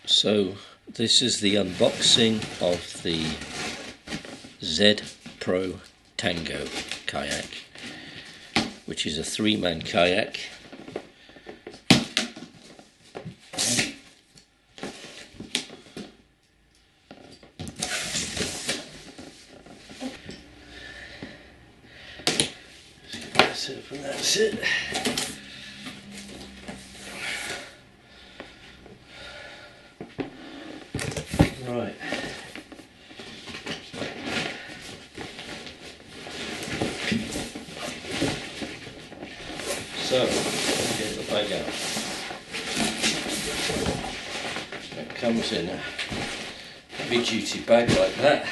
So this is the unboxing of the Z-pro Tango Kayak, which is a 3-man kayak. That's it. Right. So, get the bag out. It comes in a heavy duty bag like that.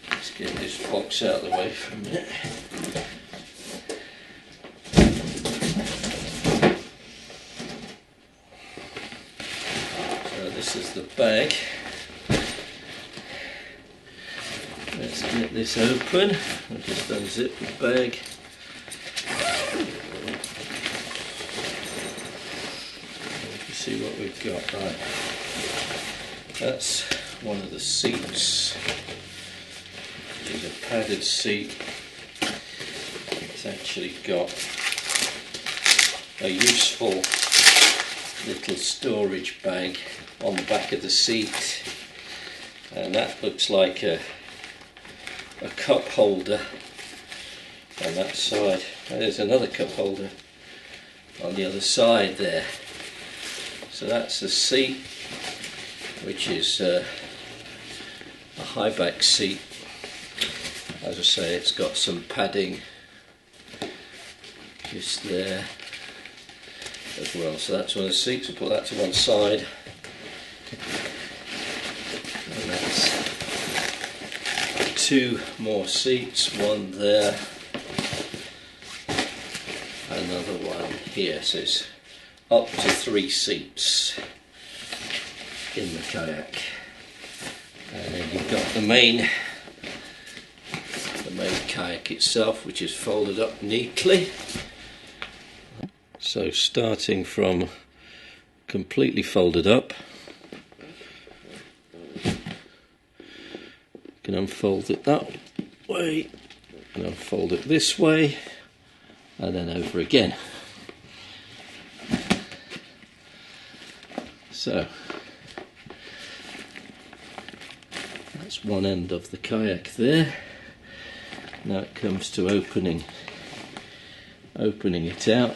Let's get this box out of the way for a minute. So this is the bag. Let's get this open. I'll just unzip the bag. You can see what we've got. Right. That's one of the seats. It's a padded seat. It's actually got a useful little storage bag on the back of the seat, and that looks like a cup holder on that side. There's another cup holder on the other side there. So that's the seat, which is a high back seat. As I say, it's got some padding just there as well. So that's one of the seats. We'll put that to one side. And that's 2 more seats, one there, another one here. So it's up to 3 seats in the kayak. And then you've got the main kayak itself, which is folded up neatly. So starting from completely folded up, you can unfold it that way and unfold it this way and then over again. So that's one end of the kayak there. Now it comes to opening it out.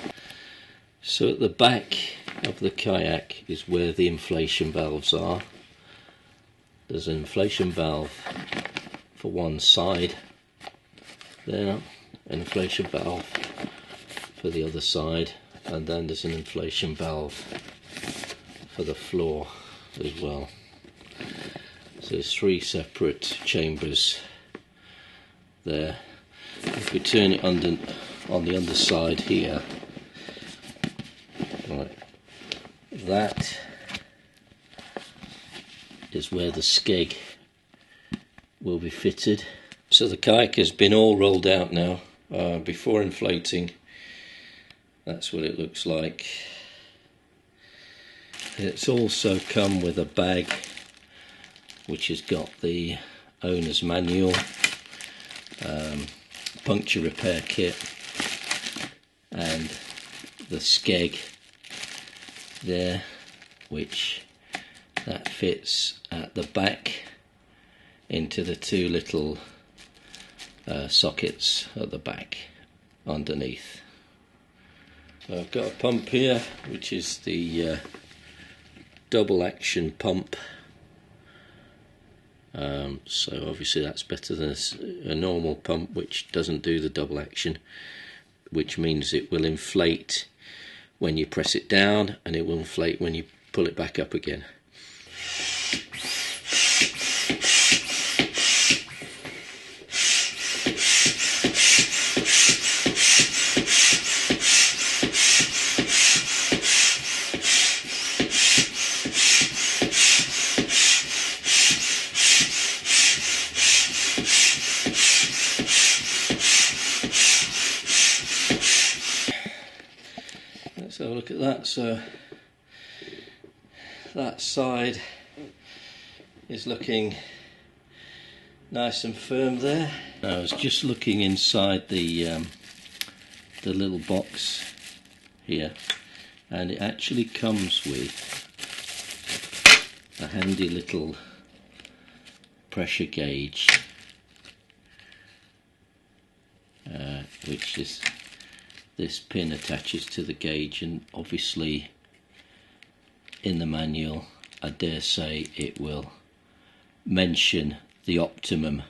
So at the back of the kayak is where the inflation valves are. There's an inflation valve for one side there, an inflation valve for the other side, and then there's an inflation valve for the floor as well. So there's 3 separate chambers there. If we turn it on the underside here, right, that is where the skeg will be fitted. So the kayak has been all rolled out now before inflating. That's what it looks like. It's also come with a bag which has got the owner's manual, puncture repair kit, and the skeg there, which that fits at the back into the 2 little sockets at the back underneath. So I've got a pump here, which is the double action pump. So obviously that's better than a normal pump, which doesn't do the double action, which means it will inflate when you press it down and it will inflate when you pull it back up again. So look at that. So that side is looking nice and firm there. I was just looking inside the little box here, and it actually comes with a handy little pressure gauge, which is this pin attaches to the gauge, and obviously in the manual I dare say it will mention the optimum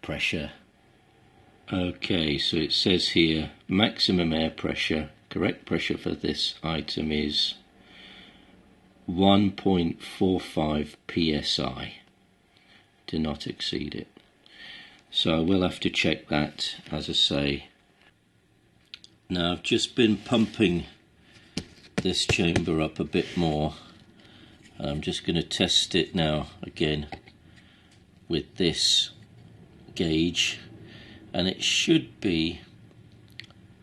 pressure. Okay, so it says here maximum air pressure, correct pressure for this item is 1.45 psi. Do not exceed it. So I will have to check that, as I say. Now I've just been pumping this chamber up a bit more. I'm just going to test it now again with this gauge, and it should be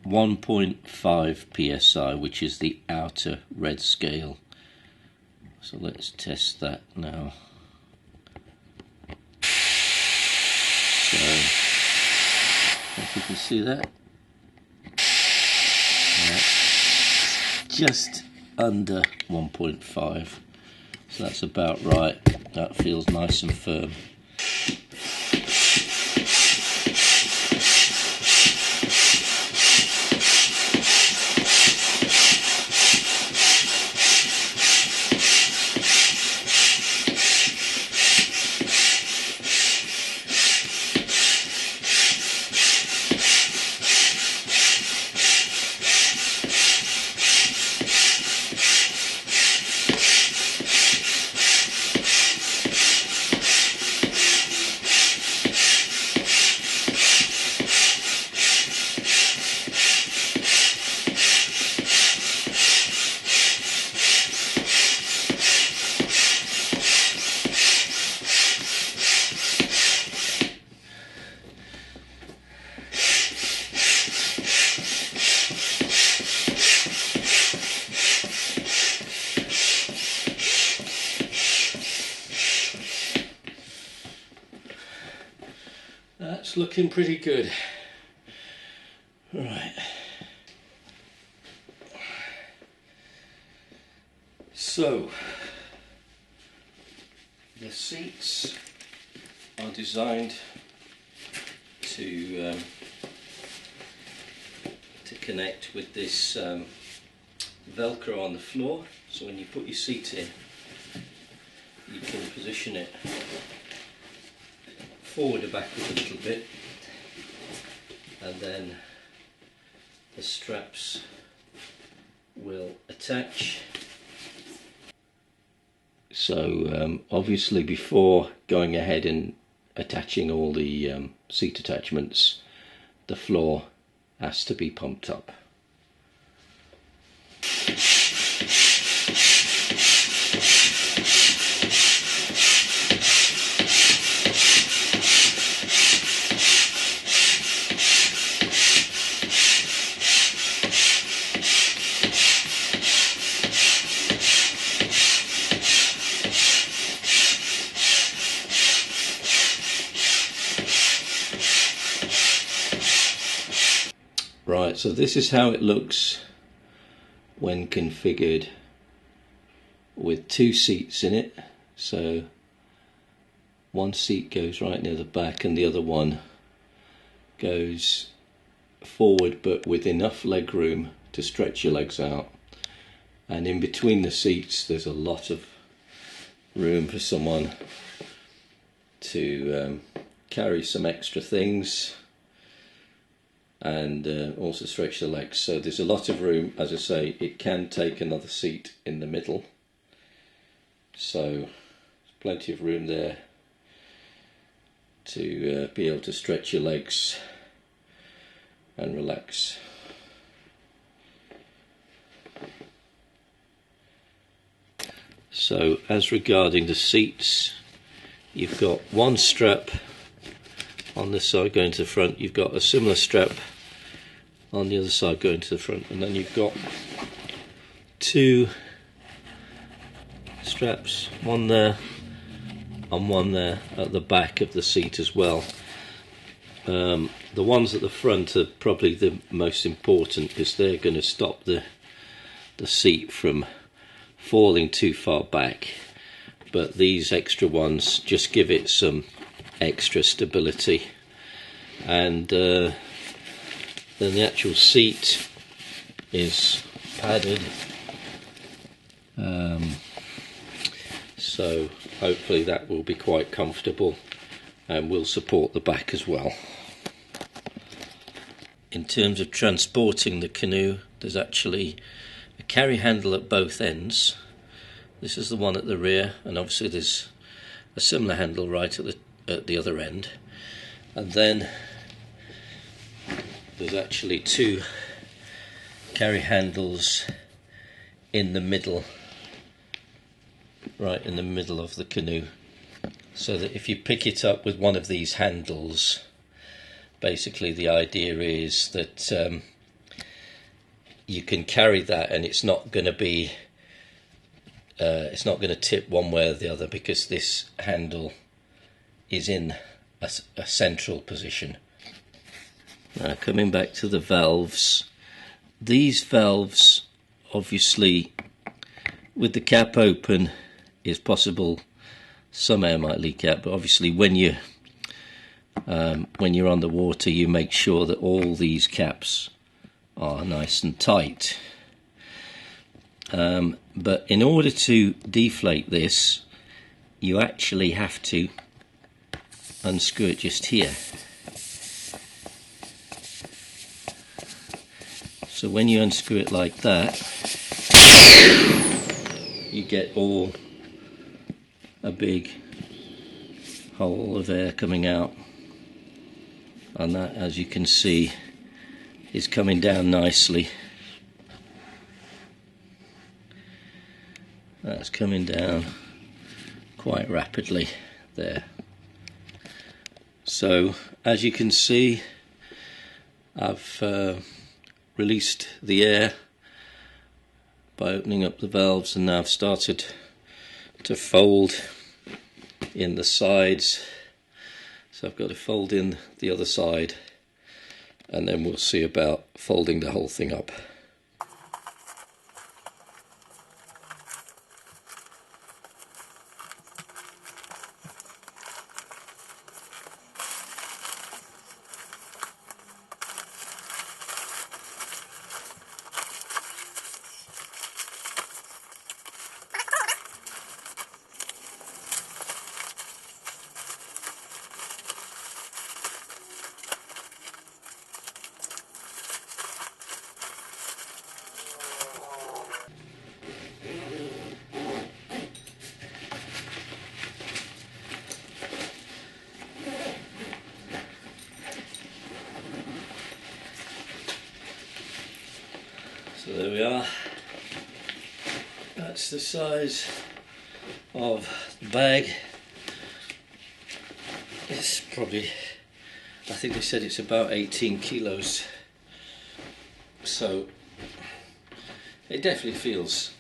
1.5 psi, which is the outer red scale. So let's test that now. So if you can see that, just under 1.5, so that's about right. That feels nice and firm. That's looking pretty good. Right. So the seats are designed to connect with this Velcro on the floor. So when you put your seat in, you can position it forward or backwards a little bit, and then the straps will attach. So obviously before going ahead and attaching all the seat attachments, the floor has to be pumped up. Right, so this is how it looks when configured with two seats in it. So one seat goes right near the back and the other one goes forward, but with enough leg room to stretch your legs out. And in between the seats there's a lot of room for someone to carry some extra things and also stretch the legs. So there's a lot of room. As I say, it can take another seat in the middle, so there's plenty of room there to be able to stretch your legs and relax. So as regarding the seats, you've got one strap on this side going to the front, you've got a similar strap on the other side going to the front, and then you've got two straps, one there and one there at the back of the seat as well. The ones at the front are probably the most important because they're going to stop the seat from falling too far back, but these extra ones just give it some extra stability. And then the actual seat is padded, so hopefully that will be quite comfortable and will support the back as well. In terms of transporting the canoe, there's actually a carry handle at both ends. This is the one at the rear, and obviously there's a similar handle right at the other end. And then there's actually two carry handles in the middle, right in the middle of the canoe, so that if you pick it up with one of these handles, basically the idea is that you can carry that and it's not going to be it's not going to tip one way or the other, because this handle is in a central position. Now, coming back to the valves, these valves, obviously with the cap open, is possible some air might leak out, but obviously when you're on the water, you make sure that all these caps are nice and tight. But in order to deflate this, you actually have to unscrew it just here. So when you unscrew it like that, you get all a big hole of air coming out, and that, as you can see, is coming down nicely. That's coming down quite rapidly there. So as you can see, I've released the air by opening up the valves, and now I've started to fold in the sides. So I've got to fold in the other side, and then we'll see about folding the whole thing up. So there we are. That's the size of the bag. It's probably, I think they said it's about 18 kilos. So it definitely feels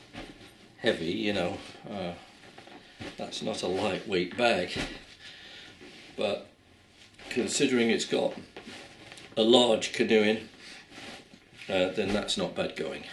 heavy, you know. That's not a lightweight bag, but considering it's got a large canoe in, then that's not bad going.